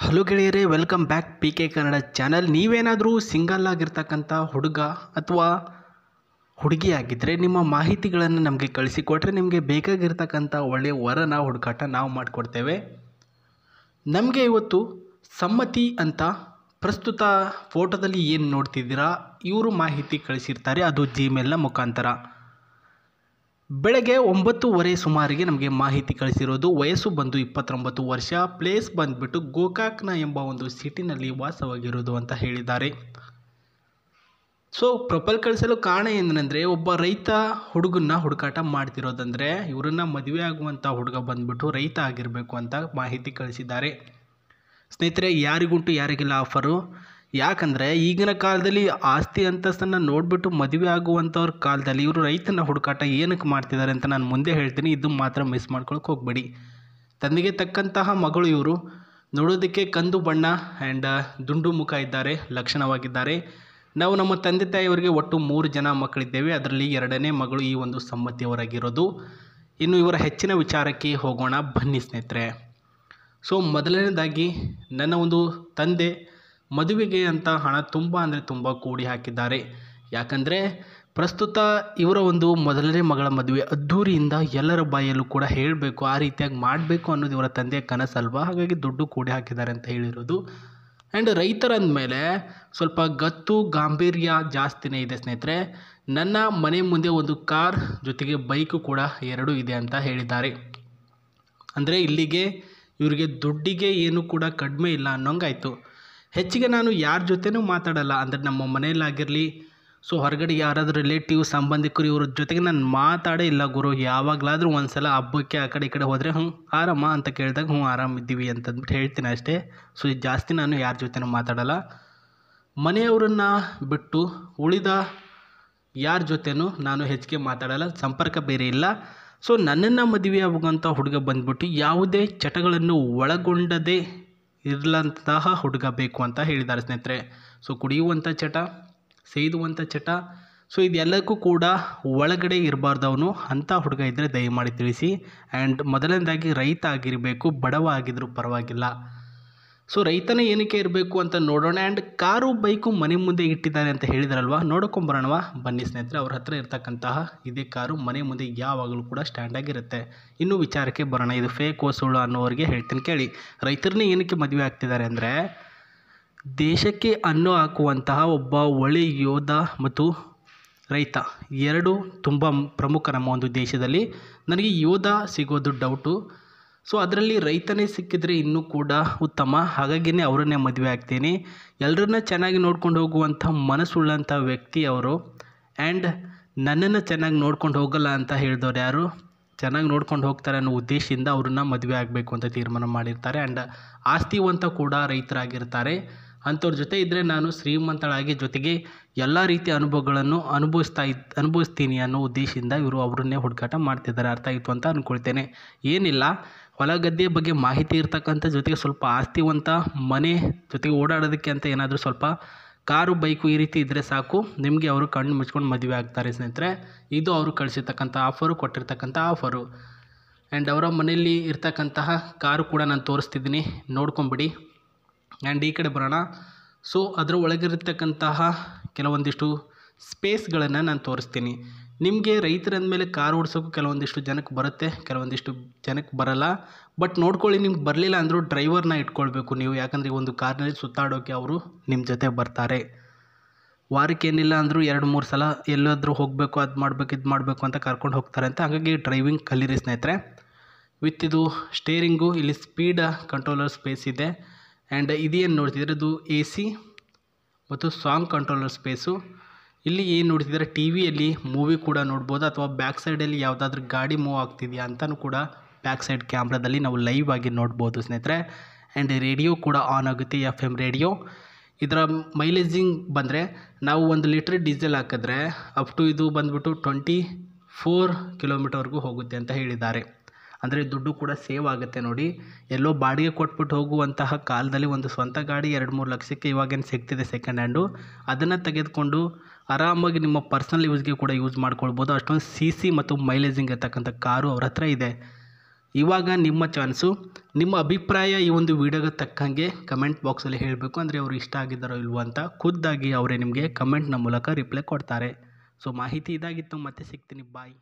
Hello ಗೆಳೆಯರೇ, welcome back P K Kannada channel. ನೀವೇನಾದರೂ single ಆಗಿರ್ತಕ್ಕಂಥ ಹುಡುಗ ಅಥವಾ ಹುಡುಗಿ ಆಗಿದ್ದರೆ ನಿಮ್ಮ ಮಾಹಿತಿಗಳನ್ನು ನಮಗೆ ಕಳಿಸಿಕೊಟ್ರೆ ನಿಮಗೆ ಬೇಕಾಗಿರ್ತಕ್ಕಂಥ ಒಳ್ಳೆಯ ವರನ ಹುಡುಕಾಟ ನಾವು ಮಾಡಿಕೊಡ್ತೇವೆ. ನಮಗೆ ಇವತ್ತು ಸಮ್ಮತಿ ಅಂತ ಪ್ರಸ್ತುತ ಫೋಟೋದಲ್ಲಿ ಏನು ನೋಡ್ತಿದ್ದೀರಾ ಇವರು ಮಾಹಿತಿ ಕಳಿಸಿರ್ತಾರೆ, ಅದು ಜಿಮೇಲ್ನ ಮುಖಾಂತರ. ಬೆಳಗ್ಗೆ 9:30 ಸುಮಾರಿಗೆ ನಮಗೆ ಮಾಹಿತಿ ಕಳಿಸಿರೋದು. ವಯಸ್ಸು ಬಂದು 29 ವರ್ಷ, ಪ್ಲೇಸ್ ಬಂದುಬಿಟ್ಟು ಗೋಕಾಕ್ನ ಎಂಬ ಒಂದು ಸಿಟಿನಲ್ಲಿ ವಾಸವಾಗಿರೋದು ಅಂತ ಹೇಳಿದ್ದಾರೆ. ಸೊ ಪ್ರೊಫೈಲ್ ಕಳಿಸಲು ಕಾರಣ ಏನಂದರೆ, ಒಬ್ಬ ರೈತ ಹುಡುಗನ್ನ ಹುಡುಕಾಟ ಮಾಡ್ತಿರೋದಂದರೆ ಇವರನ್ನ ಮದುವೆ ಆಗುವಂಥ ಹುಡುಗ ಬಂದುಬಿಟ್ಟು ರೈತ ಆಗಿರಬೇಕು ಅಂತ ಮಾಹಿತಿ ಕಳಿಸಿದ್ದಾರೆ. ಸ್ನೇಹಿತರೆ, ಯಾರಿಗುಂಟು ಯಾರಿಗಿಲ್ಲ ಆಫರು. ಯಾಕಂದರೆ ಈಗಿನ ಕಾಲದಲ್ಲಿ ಆಸ್ತಿ ಅಂತಸ್ತನ್ನು ನೋಡಿಬಿಟ್ಟು ಮದುವೆ ಆಗುವಂಥವ್ರ ಕಾಲದಲ್ಲಿ ಇವರು ರೈತನ ಹುಡುಕಾಟ ಏನಕ್ಕೆ ಮಾಡ್ತಿದ್ದಾರೆ ಅಂತ ನಾನು ಮುಂದೆ ಹೇಳ್ತೀನಿ. ಇದು ಮಾತ್ರ ಮಿಸ್ ಮಾಡ್ಕೊಳಕ್ಕೆ ಹೋಗಬೇಡಿ. ತಂದೆಗೆ ತಕ್ಕಂತಹ ಮಗಳು ಇವರು. ನೋಡೋದಕ್ಕೆ ಕಂದು ಬಣ್ಣ ಆ್ಯಂಡ್ ದುಂಡು ಮುಖ ಇದ್ದಾರೆ, ಲಕ್ಷಣವಾಗಿದ್ದಾರೆ. ನಾವು ನಮ್ಮ ತಂದೆ ತಾಯಿಯವರಿಗೆ ಒಟ್ಟು 3 ಜನ ಮಕ್ಕಳಿದ್ದೇವೆ. ಅದರಲ್ಲಿ 2ನೇ ಮಗಳು ಈ ಒಂದು ಸಮ್ಮತಿಯವರಾಗಿರೋದು. ಇನ್ನು ಇವರ ಹೆಚ್ಚಿನ ವಿಚಾರಕ್ಕೆ ಹೋಗೋಣ ಬನ್ನಿ ಸ್ನೇಹಿತರೆ. ಸೊ ಮೊದಲನೇದಾಗಿ ನನ್ನ ಒಂದು ತಂದೆ ಮದುವೆಗೆ ಅಂತ ಹಣ ತುಂಬ ಕೂಡಿ ಹಾಕಿದ್ದಾರೆ. ಯಾಕಂದರೆ ಪ್ರಸ್ತುತ ಇವರ ಒಂದು ಮೊದಲನೇ ಮಗಳ ಮದುವೆ ಅದ್ಧೂರಿಯಿಂದ ಎಲ್ಲರ ಬಾಯಲ್ಲೂ ಕೂಡ ಹೇಳಬೇಕು, ಆ ರೀತಿಯಾಗಿ ಮಾಡಬೇಕು ಅನ್ನೋದು ಇವರ ತಂದೆಯ ಕನಸಲ್ವಾ. ಹಾಗಾಗಿ ದುಡ್ಡು ಕೂಡಿ ಹಾಕಿದ್ದಾರೆ ಅಂತ ಹೇಳಿರೋದು. ಆ್ಯಂಡ್ ರೈತರಂದಮೇಲೆ ಸ್ವಲ್ಪ ಗತ್ತು ಗಾಂಭೀರ್ಯ ಜಾಸ್ತಿನೇ ಇದೆ ಸ್ನೇಹಿತರೆ. ನನ್ನ ಮನೆ ಮುಂದೆ ಒಂದು ಕಾರ್ ಜೊತೆಗೆ ಬೈಕು ಕೂಡ 2 ಇದೆ ಅಂತ ಹೇಳಿದ್ದಾರೆ. ಅಂದರೆ ಇಲ್ಲಿಗೆ ಇವರಿಗೆ ದುಡ್ಡಿಗೆ ಏನು ಕೂಡ ಕಡಿಮೆ ಇಲ್ಲ ಅನ್ನೋಂಗಾಯಿತು. ಹೆಚ್ಚಿಗೆ ನಾನು ಯಾರ ಜೊತೆನೂ ಮಾತಾಡಲ್ಲ. ಅಂದರೆ ನಮ್ಮ ಮನೆಯಲ್ಲಾಗಿರಲಿ, ಸೊ ಹೊರಗಡೆ ಯಾರಾದರೂ ರಿಲೇಟಿವ್ ಸಂಬಂಧಿಕರು ಇವ್ರ ಜೊತೆಗೆ ನಾನು ಮಾತಾಡೇ ಇಲ್ಲ ಗುರು. ಯಾವಾಗಲಾದರೂ ಒಂದು ಸಲ ಹಬ್ಬಕ್ಕೆ ಆ ಕಡೆ ಈ ಕಡೆ ಹೋದರೆ ಆರಾಮ ಅಂತ ಕೇಳಿದಾಗ ಆರಾಮಿದ್ದೀವಿ ಅಂತಂದ್ಬಿಟ್ಟು ಹೇಳ್ತೀನಿ ಅಷ್ಟೇ. ಸೊ ಜಾಸ್ತಿ ನಾನು ಯಾರ ಜೊತೆನೂ ಮಾತಾಡಲ್ಲ. ಮನೆಯವರನ್ನು ಬಿಟ್ಟು ಉಳಿದ ಯಾರ ಜೊತೆನೂ ನಾನು ಹೆಚ್ಚಿಗೆ ಮಾತಾಡಲ್ಲ, ಸಂಪರ್ಕ ಬೇರೆ ಇಲ್ಲ. ಸೊ ನನ್ನನ್ನು ಮದುವೆ ಆಗುವಂಥ ಹುಡುಗ ಬಂದ್ಬಿಟ್ಟು ಯಾವುದೇ ಚಟಗಳನ್ನು ಒಳಗೊಂಡದೇ ಇರಲಂತಹ ಹುಡುಗ ಬೇಕು ಅಂತ ಹೇಳಿದ್ದಾರೆ ಸ್ನೇಹಿತರೆ. ಸೊ ಕುಡಿಯುವಂಥ ಚಟ, ಸೇದುವಂಥ ಚಟ, ಸೊ ಇದೆಲ್ಲಕ್ಕೂ ಕೂಡ ಒಳಗಡೆ ಇರಬಾರ್ದು ಅವನು. ಅಂಥ ಹುಡುಗ ಇದ್ದರೆ ದಯಮಾಡಿ ತಿಳಿಸಿ. ಆ್ಯಂಡ್ ಮೊದಲನೇದಾಗಿ ರೈತ ಆಗಿರಬೇಕು, ಬಡವ ಆಗಿದ್ರೂ ಪರವಾಗಿಲ್ಲ. ಸೊ ರೈತನೇ ಏನಕ್ಕೆ ಇರಬೇಕು ಅಂತ ನೋಡೋಣ. ಆ್ಯಂಡ್ ಕಾರು ಬೈಕು ಮನೆ ಮುಂದೆ ಇಟ್ಟಿದ್ದಾರೆ ಅಂತ ಹೇಳಿದಾರಲ್ವ, ನೋಡ್ಕೊಂಬರೋಣವಾ ಬನ್ನಿ ಸ್ನೇಹಿತರೆ. ಅವ್ರ ಹತ್ರ ಇರ್ತಕ್ಕಂತಹ ಇದೇ ಕಾರು ಮನೆ ಮುಂದೆ ಯಾವಾಗಲೂ ಕೂಡ ಸ್ಟ್ಯಾಂಡಾಗಿರುತ್ತೆ. ಇನ್ನೂ ವಿಚಾರಕ್ಕೆ ಬರೋಣ. ಇದು ಫೇಕ್ ಸುಳ್ಳು ಅನ್ನೋರಿಗೆ ಹೇಳ್ತೀನಿ ಕೇಳಿ. ರೈತರನ್ನೇ ಏನಕ್ಕೆ ಮದುವೆ ಆಗ್ತಿದ್ದಾರೆ ಅಂದರೆ, ದೇಶಕ್ಕೆ ಅನ್ನ ಹಾಕುವಂತಹ ಒಬ್ಬ ಒಳ್ಳೆಯ ಯೋಧ ಮತ್ತು ರೈತ 2 ತುಂಬ ಪ್ರಮುಖ ನಮ್ಮ ಒಂದು ದೇಶದಲ್ಲಿ. ನನಗೆ ಯೋಧ ಸಿಗೋದು ಡೌಟು. ಸೊ ಅದರಲ್ಲಿ ರೈತನೇ ಸಿಕ್ಕಿದರೆ ಇನ್ನೂ ಕೂಡ ಉತ್ತಮ. ಹಾಗಾಗಿಯೇ ಅವರನ್ನೇ ಮದುವೆ ಆಗ್ತೀನಿ. ಎಲ್ಲರನ್ನ ಚೆನ್ನಾಗಿ ನೋಡ್ಕೊಂಡು ಹೋಗುವಂಥ ಮನಸ್ಸುಳ್ಳಂಥ ವ್ಯಕ್ತಿ ಅವರು. ಆ್ಯಂಡ್ ನನ್ನನ್ನು ಚೆನ್ನಾಗಿ ನೋಡ್ಕೊಂಡು ಹೋಗಲ್ಲ ಅಂತ ಹೇಳಿದವ್ರು ಯಾರು, ಚೆನ್ನಾಗಿ ನೋಡ್ಕೊಂಡು ಹೋಗ್ತಾರೆ ಅನ್ನೋ ಉದ್ದೇಶದಿಂದ ಅವ್ರನ್ನ ಮದುವೆ ಆಗಬೇಕು ಅಂತ ತೀರ್ಮಾನ ಮಾಡಿರ್ತಾರೆ. ಆ್ಯಂಡ್ ಆಸ್ತಿವಂತ ಕೂಡ ರೈತರಾಗಿರ್ತಾರೆ. ಅಂಥವ್ರ ಜೊತೆ ಇದ್ದರೆ ನಾನು ಶ್ರೀಮಂತಳಾಗಿ ಜೊತೆಗೆ ಎಲ್ಲ ರೀತಿಯ ಅನುಭವಗಳನ್ನು ಅನುಭವಿಸ್ತೀನಿ ಅನ್ನೋ ಉದ್ದೇಶದಿಂದ ಇವರು ಅವರನ್ನೇ ಹುಡುಕಾಟ ಮಾಡ್ತಿದ್ದಾರೆ. ಅರ್ಥ ಆಯಿತು ಅಂತ ಅಂದ್ಕೊಳ್ತೇನೆ. ಏನಿಲ್ಲ, ಹೊಲ ಗದ್ದೆ ಬಗ್ಗೆ ಮಾಹಿತಿ ಇರ್ತಕ್ಕಂಥ ಜೊತೆಗೆ ಸ್ವಲ್ಪ ಆಸ್ತಿವಂತ ಮನೆ ಜೊತೆಗೆ ಓಡಾಡೋದಕ್ಕೆ ಅಂತ ಏನಾದರೂ ಸ್ವಲ್ಪ ಕಾರು ಬೈಕು ಈ ರೀತಿ ಇದ್ದರೆ ಸಾಕು, ನಿಮಗೆ ಅವರು ಕಣ್ಣು ಮುಚ್ಕೊಂಡು ಮದುವೆ ಆಗ್ತಾರೆ ಸ್ನೇಹಿತರೆ. ಇದು ಅವರು ಕಳಿಸಿರ್ತಕ್ಕಂಥ ಆಫರು, ಕೊಟ್ಟಿರ್ತಕ್ಕಂಥ ಆಫರು. ಆ್ಯಂಡ್ ಅವರ ಮನೆಯಲ್ಲಿ ಇರ್ತಕ್ಕಂತಹ ಕಾರು ಕೂಡ ನಾನು ತೋರಿಸ್ತಿದ್ದೀನಿ, ನೋಡ್ಕೊಂಬಿಡಿ. ಆ್ಯಂಡ್ ಈ ಕಡೆ ಬರೋಣ. ಸೊ ಅದರ ಒಳಗಿರ್ತಕ್ಕಂತಹ ಕೆಲವೊಂದಿಷ್ಟು ಸ್ಪೇಸ್ಗಳನ್ನು ನಾನು ತೋರಿಸ್ತೀನಿ ನಿಮಗೆ. ರೈತರಂದಮೇಲೆ ಕಾರ್ ಓಡಿಸೋಕ್ಕೂ ಕೆಲವೊಂದಿಷ್ಟು ಜನಕ್ಕೆ ಬರುತ್ತೆ, ಕೆಲವೊಂದಿಷ್ಟು ಜನಕ್ಕೆ ಬರಲ್ಲ. ಬಟ್ ನೋಡ್ಕೊಳ್ಳಿ, ನಿಮ್ಗೆ ಬರಲಿಲ್ಲ ಅಂದರೂ ಡ್ರೈವರ್ನ ಇಟ್ಕೊಳ್ಬೇಕು ನೀವು. ಯಾಕಂದರೆ ಈ ಒಂದು ಕಾರ್ನಲ್ಲಿ ಸುತ್ತಾಡೋಕ್ಕೆ ಅವರು ನಿಮ್ಮ ಜೊತೆ ಬರ್ತಾರೆ. ವಾರಕ್ಕೆ ಏನಿಲ್ಲ ಅಂದರೂ 2-3 ಸಲ ಎಲ್ಲಾದರೂ ಹೋಗಬೇಕು, ಅದು ಮಾಡಬೇಕು ಇದು ಮಾಡಬೇಕು ಅಂತ ಕರ್ಕೊಂಡು ಹೋಗ್ತಾರೆ ಅಂತ. ಹಾಗಾಗಿ ಡ್ರೈವಿಂಗ್ ಕಲೀರಿ ಸ್ನೇಹಿತರೆ. ವಿತ್ ಇದು ಸ್ಟೇರಿಂಗು, ಇಲ್ಲಿ ಸ್ಪೀಡ್ ಕಂಟ್ರೋಲರ್ ಸ್ಪೇಸ್ ಇದೆ. ಆ್ಯಂಡ್ ಇದೇನು ನೋಡ್ತಿದ್ರೆ ಇದು AC ಮತ್ತು ಸಾಂಗ್ ಕಂಟ್ರೋಲರ್ ಸ್ಪೇಸು. ಇಲ್ಲಿ ಏನು ನೋಡ್ತಿದ್ದಾರೆ, ಟಿ ವಿಯಲ್ಲಿ ಮೂವಿ ಕೂಡ ನೋಡ್ಬೋದು, ಅಥವಾ ಬ್ಯಾಕ್ ಸೈಡಲ್ಲಿ ಯಾವುದಾದ್ರೂ ಗಾಡಿ ಮೂವ್ ಆಗ್ತಿದೆಯಾ ಅಂತಲೂ ಕೂಡ ಬ್ಯಾಕ್ ಸೈಡ್ ಕ್ಯಾಮ್ರಾದಲ್ಲಿ ನಾವು ಲೈವ್ ಆಗಿ ನೋಡ್ಬೋದು ಸ್ನೇಹಿತರೆ. ಆ್ಯಂಡ್ ರೇಡಿಯೋ ಕೂಡ ಆನ್ ಆಗುತ್ತೆ, FM ರೇಡಿಯೋ. ಇದರ ಮೈಲೇಜಿಂಗ್ ಬಂದರೆ ನಾವು 1 ಲೀಟ್ರ್ ಡೀಸೆಲ್ ಹಾಕಿದ್ರೆ ಅಪ್ ಟು ಇದು ಬಂದುಬಿಟ್ಟು 24 ಕಿಲೋಮೀಟರ್ವರೆಗೂ ಹೋಗುತ್ತೆ ಅಂತ ಹೇಳಿದ್ದಾರೆ. ಅಂದರೆ ದುಡ್ಡು ಕೂಡ ಸೇವ್ ಆಗುತ್ತೆ ನೋಡಿ. ಎಲ್ಲೋ ಬಾಡಿಗೆ ಕೊಟ್ಬಿಟ್ಟು ಹೋಗುವಂತಹ ಕಾಲದಲ್ಲಿ ಒಂದು ಸ್ವಂತ ಗಾಡಿ 2-3 ಲಕ್ಷಕ್ಕೆ ಇವಾಗೇನು ಸಿಗ್ತಿದೆ ಸೆಕೆಂಡ್ ಹ್ಯಾಂಡು, ಅದನ್ನು ತೆಗೆದುಕೊಂಡು ಆರಾಮಾಗಿ ನಿಮ್ಮ ಪರ್ಸನಲ್ ಯೂಸ್ಗೆ ಕೂಡ ಯೂಸ್ ಮಾಡ್ಕೊಳ್ಬೋದು. ಅಷ್ಟೊಂದು CC ಮತ್ತು ಮೈಲೇಜಿಂಗ್ ಇರ್ತಕ್ಕಂಥ ಕಾರು ಅವ್ರ ಹತ್ರ ಇದೆ. ಇವಾಗ ನಿಮ್ಮ ಚಾನ್ಸು. ನಿಮ್ಮ ಅಭಿಪ್ರಾಯ ಈ ಒಂದು ವಿಡಿಯೋಗೆ ತಕ್ಕಂಗೆ ಕಮೆಂಟ್ ಬಾಕ್ಸಲ್ಲಿ ಹೇಳಬೇಕು. ಅಂದರೆ ಅವರು ಇಷ್ಟ ಆಗಿದ್ದಾರೋ ಇಲ್ವೋ ಅಂತ ಖುದ್ದಾಗಿ ಅವರೇ ನಿಮಗೆ ಕಮೆಂಟ್ನ ಮೂಲಕ ರಿಪ್ಲೈ ಕೊಡ್ತಾರೆ. ಸೊ ಮಾಹಿತಿ ಇದಾಗಿತ್ತು, ಮತ್ತೆ ಸಿಗ್ತೀನಿ, ಬಾಯ್.